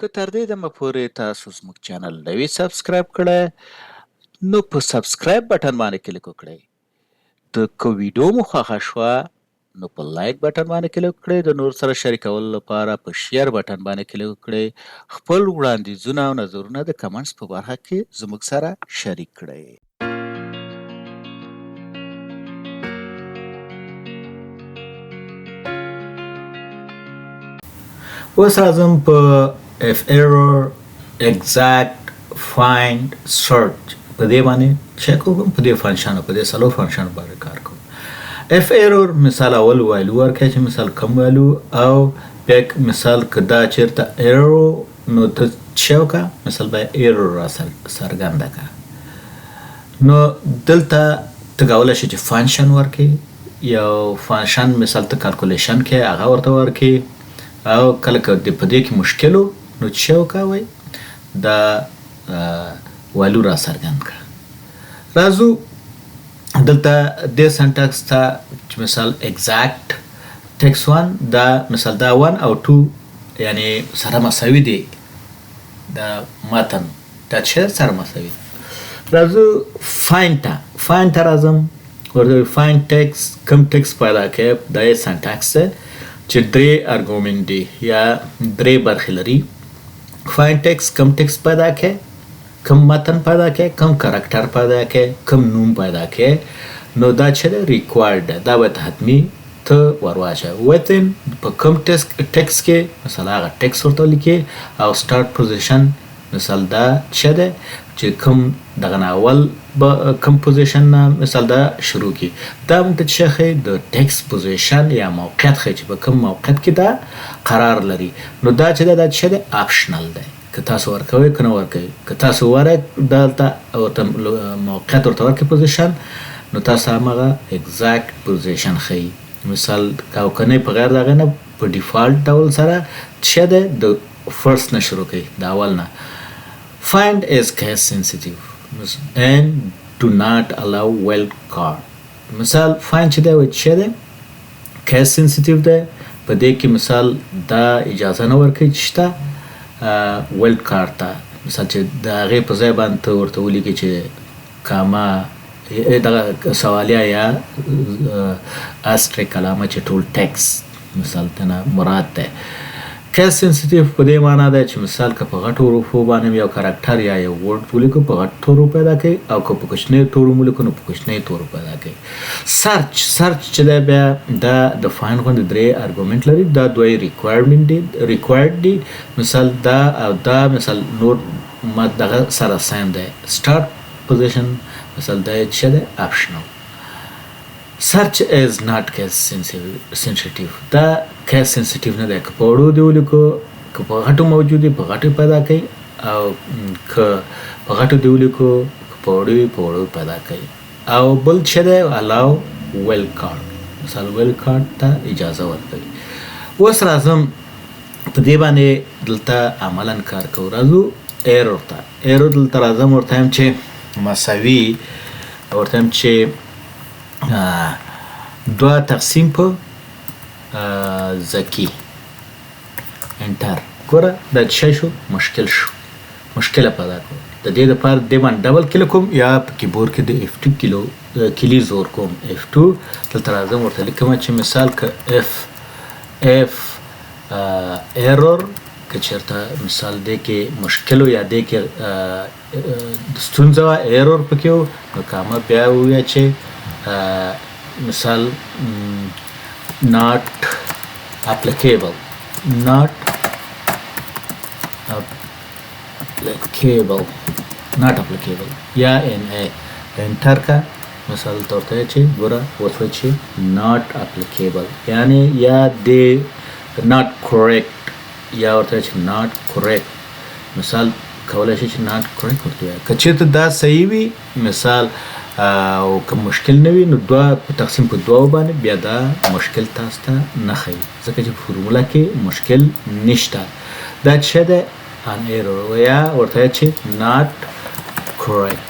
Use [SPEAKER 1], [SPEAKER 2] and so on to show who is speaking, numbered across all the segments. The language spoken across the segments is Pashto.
[SPEAKER 1] که تر دې دمه پورې تاسو زموږ چینل نه وي سبسکرایب کړی نو په سبسکرایب بټن باندې کلیک وکړئ. د که ویډیو مو خوښه شوه نو په لایک بټن باندې کلیک وکړئ. د نور سره شریکولو لپاره په شیر بټن باندې کلیک وکړئ. خپل وړاندیزونه او نظرونه د کمنټس په برخه کې زموږ سره شریک کړئ. اوس راځم په IFERROR exact find search په دې باندې چک وکړم. په دې فنکشن په دې سلو فنکشن باندې کار کوم. IFERROR مثال اول وایلو ورکړي چې مثال کم وایلو او بیک مثال کدا چیرته ایرر نو ته چاو کا مثال به ایرر را سرګنده کا نو دلته ته کولای شي چې فنکشن ورکړي یو فنکشن مثال ته کالکولیشن کې هغه ورته ورکړي او کله که په دې کې مشکل نو څه وکوئ دا وایلو را څرګند کړه. راځو دلته د سنټکس ته چې مثال exact text 1 دا مثال دا 1 او 2 یعنی سره مساوي دي دا متن دا چې سره مساوي. راځو find ته راځم ورته find text کوم text پیدا کړي دا یې سنټکس چې درې ارګومنټ دي یا درې برخې لري. find text کم ټکسټ پیدا کړي کم متن پیدا کړي کم کرکټر پیدا کړي کم نوم پیدا کړي نو دا چې ریکوایرډ دا باید حتمی ته ورواچه within په کم ټکسټ کې مثلا هغه ټکسټ ورته لیکي او start position مثال دا چې ده چې کم دغه اول کم پوزیشن نه مثال دا شروع کی دا موږ ته شخه د ټکسټ پوزیشن یا موقعیت خو چې په کوم موقعیت کې دا قرار لري نو دا چې دا چې د اپشنل دی که تاسو ورکوي کنه ورکوي که تاسو ورک دلته او موقعیت ورته ورکوي پوزیشن نو تاسو هغه ایگزیکټ پوزیشن خي مثال کاو کنه په غیر دغه نه په ډیفالت ډول سره چې د فرست نه شروع کوي دا اول نه. Find is case sensitive and do not allow wild card. مثال find چې دا چې ده case sensitive ده په دې کې مثال دا اجازه نه ورکوي چې شته wild card ته مثال چې د هغې په ځای باندې ته ورته ولیکي چې کاما دغه سوالیه یا asterisk علامه چې ټول ټکسټ مثال ته مراد ده. کیس سنسیټیو په دې معنا ده چې مثال که په غټو حروفو باندې یو کرکټر یا یو ورډ ولیکو په غټو تورو پیدا کوي او که په کوچنیو تورو ولیکو نو په کوچنیو تورو پیدا کوي. سرچ چې دی بیا دا د فایند غوندې درې ارګومنټ لري دا دوی ریکوایرډ دي مثال دا او دا مثال نور ما دغه سره سیم دی. سټارټ پوزیشن مثال دا چې دی اپشنل. search is not case sensitive دا case sensitive نه ده که په وړو دی ولیکو که په غټو موجود په غټو پیدا کوي او که په غټو دی ولیکو په وړو پیدا کوي او بل چې ده allow well card مثال well card ته اجازه ورکوي. اوس راځم په دې باندې دلته عملا کار کوو. راځو ایرور ته دلته راځم ورته هم چې مساوي ورته هم چې دوه تقسیم په ذکی انټر ګوره دا څه شو مشکل پیدا کړو. د دې لپاره د باندې ډبل کلیک کوم یا په کیبورډ کې د F2 کلی زور کوم F2 دلته راځم ورته لیکم چې مثال که ایرور که چېرته مثال دی کې مشکل یا دی کې ستونزه ایرور پکې نو کامه بیا ووایه چې مثال not applicable یا انټر کا مثال طور ته چې ګوره وڅوي چې not applicable یعنی یا دی not correct یا ورته چې not correct مثال کولای شي چې not correct ورته که چېرته دا صحیح وي مثال او که مشکل نه وي نو دوه تقسیم په دوه باندې بیا دا مشکل تاسو ته نه ښیي ځکه چې فورمولا کې مشکل نشته. دا چې ده ان ایرور یا ورته چې not correct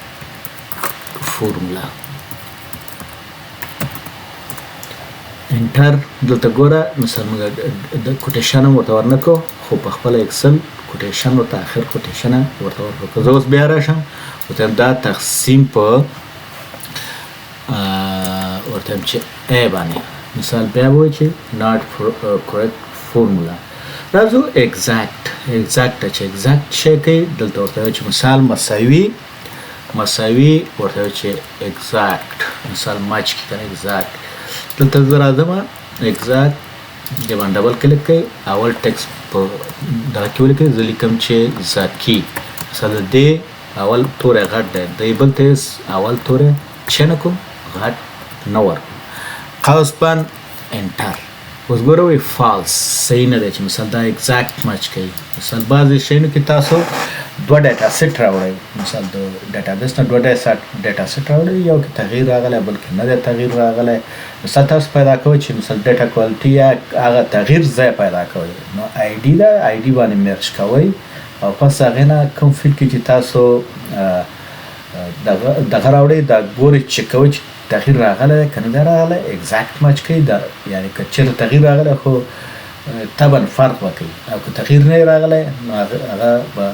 [SPEAKER 1] formula انټر دلته ګوره مثلا موږ د کوټیشن ورته ورنکو خو په خپل اکسل کوټیشن ورته اخر کوټیشن ورته ورکړو. که زه اوس بیا راشم ورته دا تقسیم په ورته چې ا باندې مثال بیا وایي چې not correct formula. راځو exact چې exact شی کوي دلته ورته وایي چې مثال مساوي ورته وایي چې exact مثال مچ کې کنه exact. دلته زه راځم exact د باندې ډبل کلیک کوي اول ټکست په دغه کې ولیکئ. زه لیکم چې زاکی مثلا د اول توری غټ دی د بل ته اول توری څه نه کوم غټ نه ورکوم قوس بند انټر. اوس ګوره وایي فالس صحیح نه دی چې مثلا دا exact مچ کوي. مثلا بعضې شیانو کې تاسو دوه ډیټا سیټ راوړئ مثلا د ډیټابیس نه دوه ډیټا سیټ راوړئ یو کې تغییر راغلی بل کې نه دی تغییر راغلی. مثلا تاسو پیدا کوئ چې مثلا ډیټا کوالټي یا هغه تغییر ځای پیدا کوئ نو آی ډي ده آی ډي باندې مرج کوئ او پس هغې نه کوم فیلډ کې چې تاسو دغه راوړئ دا ګورئ چې کوئ چې تغییر راغلی دی که نه دی راغلی exact مچ کوي دا یعنې که چېرته تغییر راغلی خو طبعا فرق وکړي او که تغییر نه راغلی نو هغه به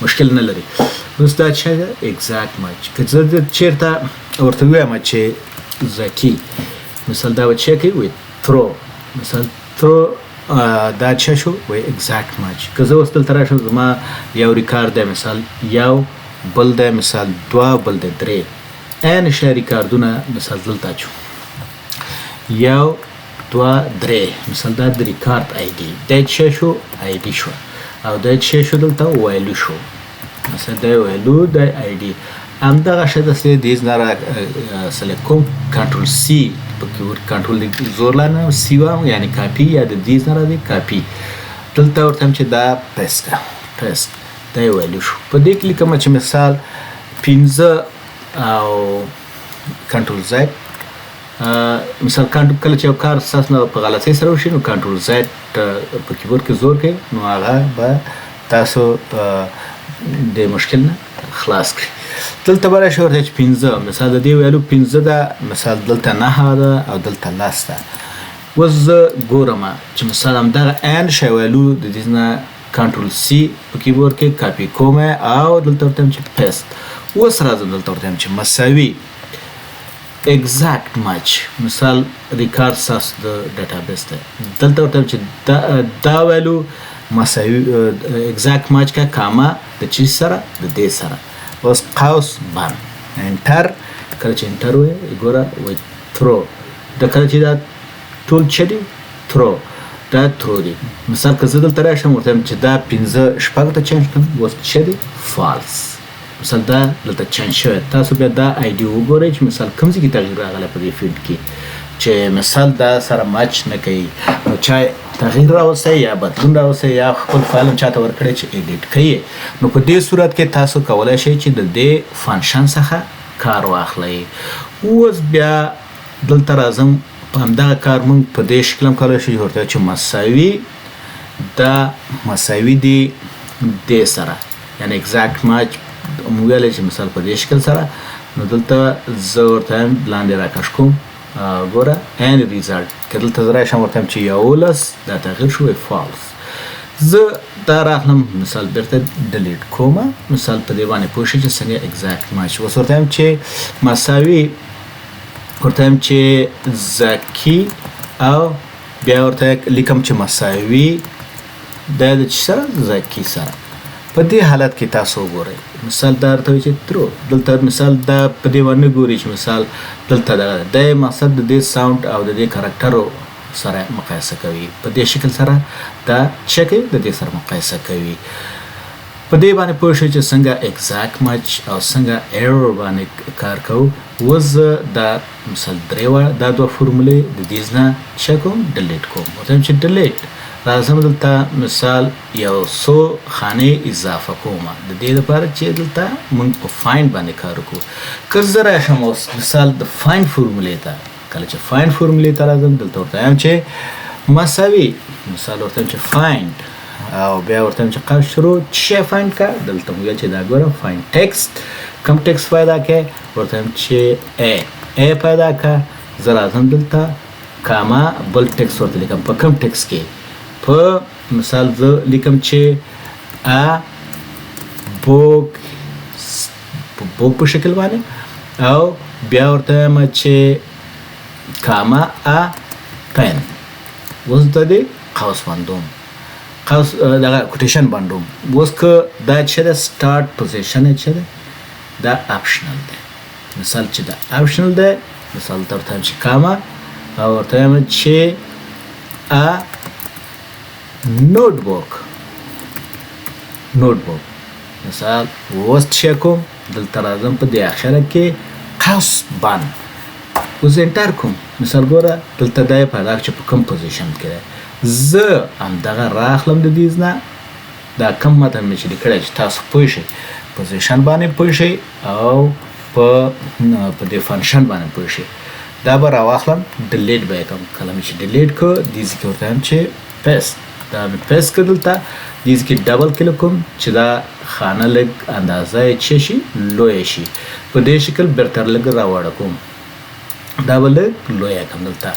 [SPEAKER 1] مشکل نه لري. اوس دا چې exact مچ که زه چېرته ورته ووایم چې زکی مثال دا به چې کوي وایي throw مثال throw دا چې شو وایي exact مچ. که زه اوس دلته راشم زما یو ریکارډ دی مثال یو بل دی مثال دوه بل دی درې ان شی ریکارډونه مثال دلته اچو یو دوه درې مثال دا د ریکارډ آی ډي دا چې شو آی ډي شو او دا چې شو دلته ویلو شو مثلا دا ویلو د آی ډي همدغه شی داسې دیز نه را سلیکټ کوم کنټرول سی په کیبورډ کنټرول زور لانه سی وایم یعنی کاپي یا د دیز نه راځي کاپي دلته ورته چې دا پیسټ دا ویلو شو. په دې کې لیکم چې مثال 15 او کنټرول زد مثال کله چې یو کار ستاسو نه په غلطۍ سره وشي نو کنټرول زد په کیبورډ کې زور کوي نو هغه به تاسو د مشکل نه خلاص کړي. دلته به راشئ ورته چې 15 مثال د دې ویلو 15 ده مثال دلته 9 ده او دلته 10 ده. اوس زه ګورم چې مثال همدغه ان شی ویلو د دې نه کنټرول سی په کیبورډ کې کاپي کوم او دلته ورته چې پیسټ. اوس راځم دلته ورته چې مساوي exact match مثال ریکارډ ساس د ډیټابیس ده دلته ورته چې دا ویلو مساوي exact match کا کاما د چی سره د دې سره. اوس قوس بند انټر کله چې انټر وي ګوره وي throw د کله چې دا ټول چدي throw دا throw دی. مثال که زه دلته راشم ورته چې دا 15 شپږ ته چینج کړم اوس چدي false مثال دا دلته چینج شوی. تاسو بیا دا آی ډي وګورئ چې مثال کوم ځای کې تغییر راغلی په دې فیلډ کې چې مثال دا سره مچ نه کوي نو چا تغییر راوستی یا بدلون راوستی یا خپل فایل هم چاته ورکړی چې ایډیټ کوي نو په دې صورت کې تاسو کولی شئ چې د دې فنکشن څخه کار واخلئ. اوس بیا دلته راځم په همدغه کار موږ په دې شکل هم کولی شو ورته چې مساوي دا مساوي دی دې سره یعنی exact match موږ ویلی چې مثال په دې شکل سره نو دلته زه ورته لاندې راکش کوم ګوره and result که دلته زه راشم ورته چې 11 دا تغییر شوی false. زه دا راخلم مثال بیرته ډیلیټ کوم مثال په دې باندې پوه شئ چې څنګه exact match. اوس ورته چې مساوي ورته چې زکی او بیا ورته لیکم چې مساوي دا د چی سره زکی سره. په دې حالت کې تاسو وګورئ مثال دا ورته چې ترو دلته مثال دا په دې باندې ګوري چې مثال دلته د مقصد د دې ساوند او د دې کاراکټرو سره مقایسه کوي په دې شکل سره دا شکل د دې سره مقایسه کوي. په دې باندې پوه شئ چې څنګه exact match او څنګه error باندې کار کوو. اوس دا مثال درې دا دوه فورمولې د دې نه چې کوم ډیلیټ کوم ورته چې ډیلیټ راځم دلته مثال یو څو خانې اضافه کوم د دې لپاره چې دلته موږ په فایند باندې کار وکړو. که زه راشم اوس مثال د فایند فورمولې ته کله چې فایند فورمولې ته راځم دلته ورته وایم چې مساوي مثال ورته چې فایند او بیا ورته چې قوس شروع چې فایند کا دلته موږ چې دا ګورم فایند ټیکسټ کوم ټیکسټ پیدا کړي ورته چې ا پیدا کا زه راځم دلته کاما بل ټیکسټ ورته لیکم په کوم ټیکسټ کې په مثال زه لیکم چې ا بوک بوک په شکل باندې او بیا ورته وایم چې کاما ا پن اوس د دې قوس باندوم قوس دغه کوټیشن باندوم اوس که دا چې د سٹارټ پوزیشن چې ده دا اپشنل ده مثال چې دا اپشنل ده مثال ورته وایم چې کاما او ورته وایم چې ا نوټبوک مثال اوس چې کوم دلته راځم په دې اخره کې قوس باندې اوس انټر کوم مثال ګوره دلته دا پیدا چې په کوم پوزیشن کې ده زه همدغه راخلم د دې نه دا کوم متن مې چې لیکلی چې تاسو پوه شئ پوزیشن باندې پوه شئ او په دې فنکشن باندې پوه شئ دا به راواخلم ډیلیټ به یې کوم کله مې چې ډیلیټ کړ دې ځای کې ورته وایم چې پیسټ دا مې پیسټ کړ دلته دې ځای کې ډبل کلیک کوم چې دا خانه لږ اندازه یې څه شي لویه شي په دې شکل بهتر لږ راوړه کوم دا به لږ لویه کړم دلته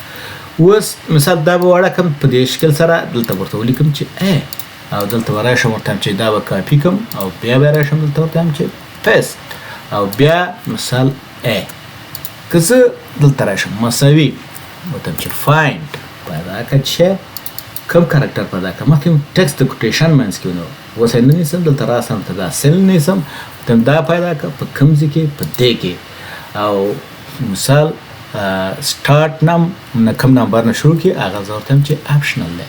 [SPEAKER 1] اوس مثال دا به وړه کړم په دې شکل سره دلته ورته ولیکم چې او دلته به راشم ورته وایم چې دا به کاپي کړم او بیا به راشم دلته ورته وایم چې پیسټ او بیا مثال که زه دلته راشم مساوي ورته وایم چې فایند پیدا کړه چې کوم کاراکټر پیدا کړه مخکې ټکسټ د کوټیشن منځ کې ونیو اوس یې نه نیسم دلته راسم ته دا سیل نیسم ورته دا پیدا کړه په کوم ځای کې په دې کې او مثال سٹارټ نام کوم نمبر نه شروع کی هغه زه ورته وایم چې اپشنل دی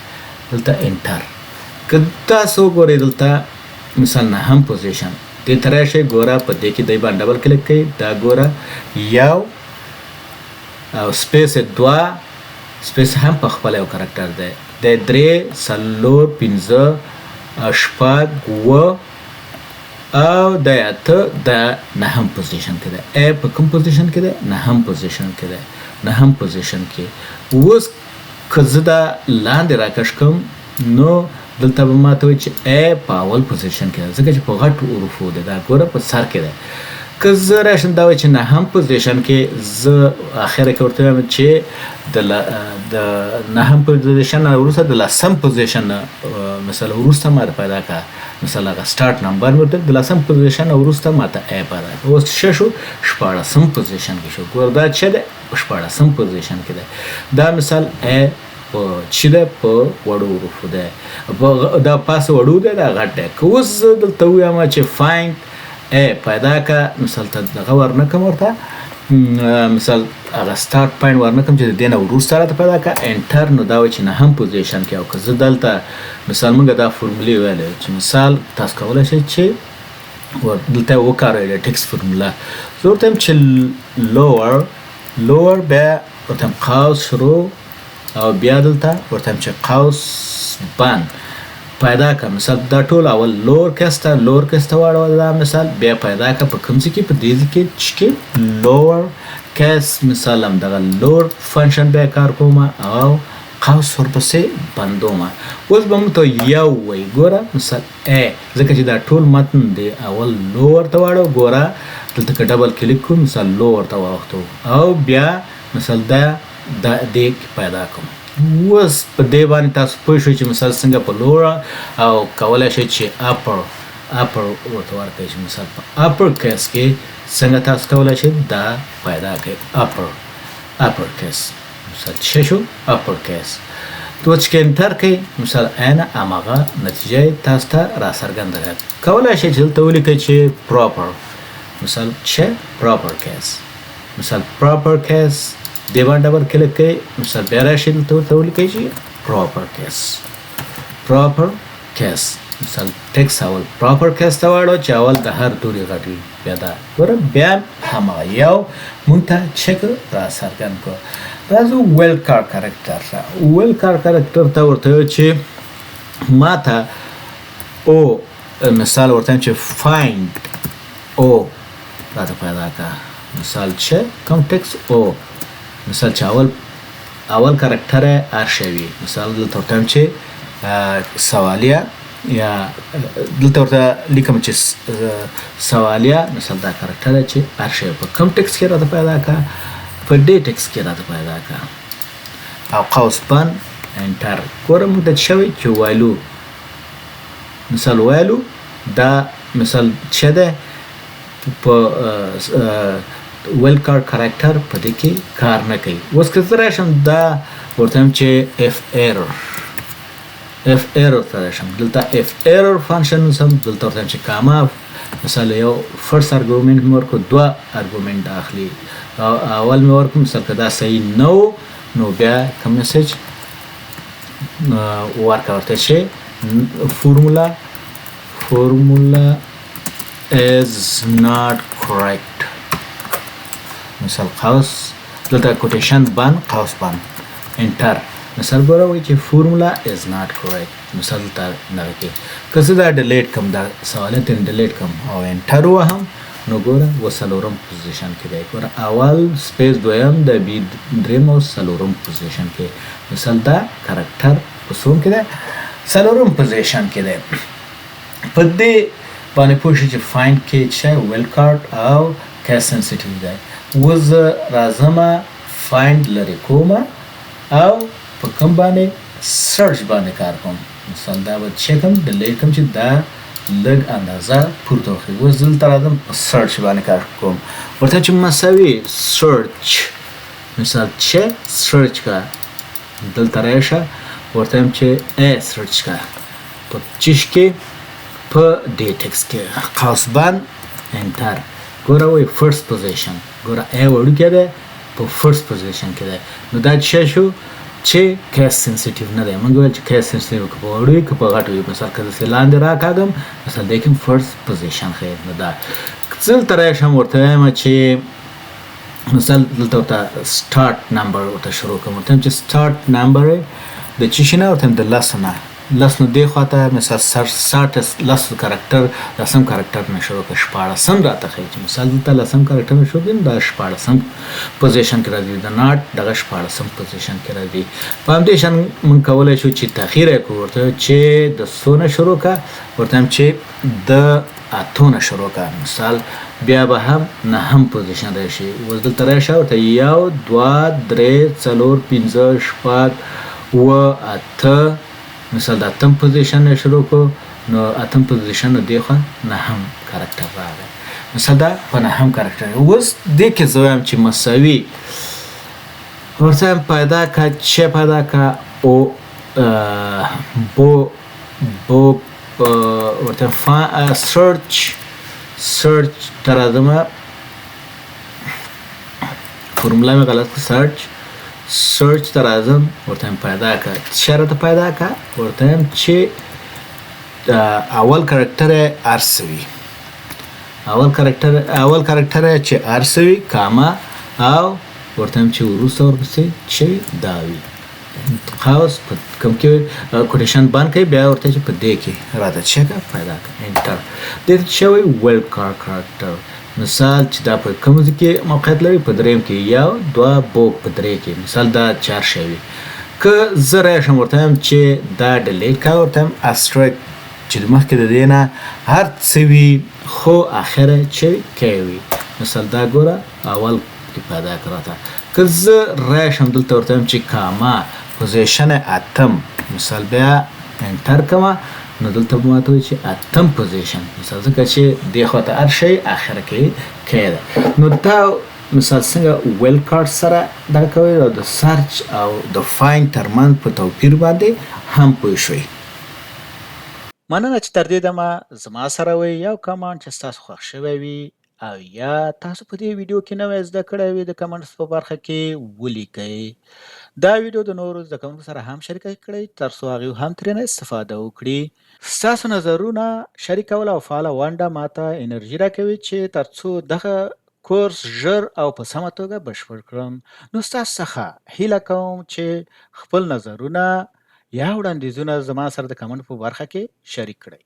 [SPEAKER 1] دلته انټر که تاسو وګورئ دلته مثال نهم پوزیشن دې ته راشئ ګوره په دې کې دی باندې ډبل کلیک کوئ دا ګوره یو او سپیس دوه سپیس هم په خپله یو کرکټر دی د درې څلور پنځه شپږ اووه او د اته د نهم پوزیشن کې ده په کوم پوزیشن کې ده نهم پوزیشن کې ده نهم پوزیشن کې اوس که زه دا لاندې راکش کوم نو دلته به ماته وایي چې په اول پوزیشن کې ده ځکه چې په غټو حروفو ده دا ګوره په سر کې ده که زه راشم دا وایي چې نهم پوزیشن کې زه اخره کې ورته وایم چې د نهم پوزیشن نه وروسته د لسم پوزیشن نه مثلا وروسته ماته پیدا کړه مثلا هغه سٹارټ نمبر مې ورته د لسم پوزیشن نه وروسته ماته پیدا کړه اوس څه شو شپاړسم پوزیشن کې شو ګوره دا چې ده په شپاړسم پوزیشن کې ده دا مثال چې ده په وړو حروفو ده دا پاسه وړو ده دا غټ ده که اوس زه دلته ووایم چې فایند پیدا که مثال ته دغه ورنکم ورته مثال هغه سٹارټ پوینټ ورنکم چې د دې نه وروسته راته پیدا که انټر نو دا وایي چې نهم پوزیشن کې او که زه دلته مثال موږ دا فورمولې ویلی چې مثال تاسو کولی شئ چې دلته وکاروئ د ټکس فورموله زه ورته وایم چې لوور بیا ورته وایم قوس شروع او بیا دلته ورته وایم چې قوس بند پیدا که مثال دا ټول اول لور کسته واړوه دا مثال بیا پیدا که په کوم ځای کې په دې ځای کې چې لور کس مثال همدغه لور فنکشن بیا کار کوم او قوس ورپسې بندوم اوس به موږ ته یو وایي ګوره مثال ځکه چې دا ټول متن دی اول لور ته واړو ګوره دلته که ډبل کلیک کوم مثال لور ته واوښتو او بیا مثال دا دې پیدا کوم اوس په دې باندې تاسو پوه شئ چې مثال څنګه په لوړه او کولی شئ چې اپر ورته ورکړئ چې مثال په اپر کیس کې څنګه تاسو کولی شئ دا پیدا کړئ اپر کیس مثال څه شو اپر کیس تو چې انټر کړئ مثال عینه هماغه نتیجه تاسو ته راڅرګنده ده کولی شئ چې دلته ولیکئ چې پراپر مثال چې پراپر کیس مثال پراپر کیس دې باندې ډبل کلیک کوئ مثال بیا راشئ دلته ورته ولیکئ چې پراپر کیس مثال ټکس اول پراپر کیس ته واړو چې اول د هر توري غټ وي بیا دا ګوره بیا هماغه یو مونږ ته چک راڅرګند کړو راځو ویل کار کرکټر ته ویل کار کرکټر ته ورته وایو چې ما ته او مثال ورته وایم چې فایند او راته پیدا کړه مثال چې کوم ټکس او مثال چې اول کرکټر ارشوي مثال دلته ورته وایم چې سوالیه یا دلته ورته لیکم چې سوالیه مثال دا کرکټر چې ارشوي په کوم ټکس کې راته پیدا کړه په دې ټکس کې راته پیدا کړه او قوس بند انټر ګوره موږ ته شوی چې مثال ویلو دا مثال چې ده په ویل کارت کاراکتر په دې کې کار نه کوي. اوس که زه راشم دا ورته وایم چې اف ایرر ته راشم دلته اف ایرر فانکشن مثال دلته ورته وایم چې کاما مثال یو فرست ارګومنټ مې ورکړو دوه ارګومنټ اخلي اول مې ورکړو مثال که دا صحیح نه و نو بیا کوم میسج ورکړه ورته چې formula is not correct مثال قوس دلته کوټیشن بند قوس بند انټر مثال ګوره وایي چې formula is not correct مثال دلته دغه کې که زه دا ډیلیټ کړم دا سوالات یې ډیلیټ کړم او انټر وهم نو ګوره و څلورم پوزیشن کې دی ګوره اول سپیس دویم د بي دریم او څلورم پوزیشن کې مثال دا کرکټر په څوم کې دی څلورم پوزیشن کې دی په دې باندې پوه شئ چې فایند کې چې ویل کارت او کیس سنسیټیو دی اوس زه راځمه فایند لرې کومه او په کوم باندې سرچ باندې کار کوم مثال دا به چک کړم ډیلیټ کړم چې دا لږ اندازه پورته وخوري اوس دلته راځم په سرچ باندې کار کوم ورته چې مساوي سرچ مثال چې سرچ کا دلته راشه ورته وایم چې ا سرچ کا په چش کې په ډي ټیکس کې قوس بند انټر ګوره وایي فرست پوزیشن ګوره ا وړوکی دی په فرست پوزیشن کې دی نو دا څه شو چې کیس سنسیټیو نه دی موږ ویل چې کیس سنسیټیو که په وړو وي که په غټو وي مثال که داسې لاندې راکاږم مثال دی کوم فرست پوزیشن ښیي نو دا که دلته راشم ورته وایم چې مثال دلته ورته سټارټ نمبر ورته شروع کوم ورته وایم چې سټارټ نمبر د څه شي نه ورته وایم د لسو نه لس نو دې خواته مثال لسو کرکټر لسم کرکټر نه شروع کړه شپاړسم راته ښیي چې مثال دلته لسم کرکټر نه شروع کړي دا شپاړسم پوزیشن کې راځي د ناټ دغه شپاړسم پوزیشن کې راځي په همدې شان موږ کولی شو چې تاخیر یې کړو ورته چې د څو نه شروع کړه ورته وایم چې د اتو نه شروع کړه مثال بیا به هم نهم پوزیشن راشي اوس دلته راشه ورته یو دوه درې څلور پنځه شپږ اووه اته مثال د اتم پوزیشن نه شروع کړو نو اتم پوزیشن نه دی خوا نهم کرکټر راغی مثال دا په نهم کرکټر اوس دې کې زه وایم چې مساوي ورته وایم پیدا کړه چې پیدا کړه او بو ورته سرچ ته راځمه فرموله مې غلط سرچ ته راځم ورته وایم پیدا کړه څه راته پیدا کړه ورته وایم چې اول کرکټر یې هر څه وي اول کرکټر یې چې هر څه وي کاما او ورته وایم چې وروسته ورپسې چې دا وي قوس په کوم کې کوټیشن بند کوي بیا ورته چې په دې کې راته څه کړه پیدا کړه انټر دې ته څه وایي ویل کارت کرکټر مثال چې دا په کوم ځای کې موقعیت لري په دریم کې یو دوه بوک په درې کې مثال دا چار شی وي که زه راشم ورته وایم چې دا ډیلیټ کړه ورته وایم اسټریک چې د مخکې د دې نه هر څه وي خو اخره چې کی وي مثال دا ګوره اول کې پیدا کړه راته که زه راشم دلته ورته وایم چې کاما پوزیشن اتم مثال بیا انټر کومه نو دلته به ماته وایي چې اتم پوزیشن مثال ځکه چې دې خواته هر شی اخره کې کی ده نو دا مثال څنګه ویل کارت سره دغه کوئ او د سرچ او د فایند ترمنځ په توپیر باندې هم پوه شوئ مننه چې تر دې دمه زما سره وئ یو کمانډ چې ستاسو خوښ شوی وي او یا تاسو په دې ویډیو کې نوی زده کړی وي د کمنټس په برخه کې ولیکئ دا ویډیو د نورو زده کوونکو سره هم شریکه کړئ ترڅو هغوی هم ترېنه استفاده وکړي ستاسو نظرونه شریکول او فعاله ونډه ماته انرژي راکوي چې ترڅو دغه کورس ژر او په سمه توګه بشپړ کړم نو ستاسو څخه هیله کوم چې خپل نظرونه یا وړاندیزونه زما سره د کمنټ په برخه کې شریک کړئ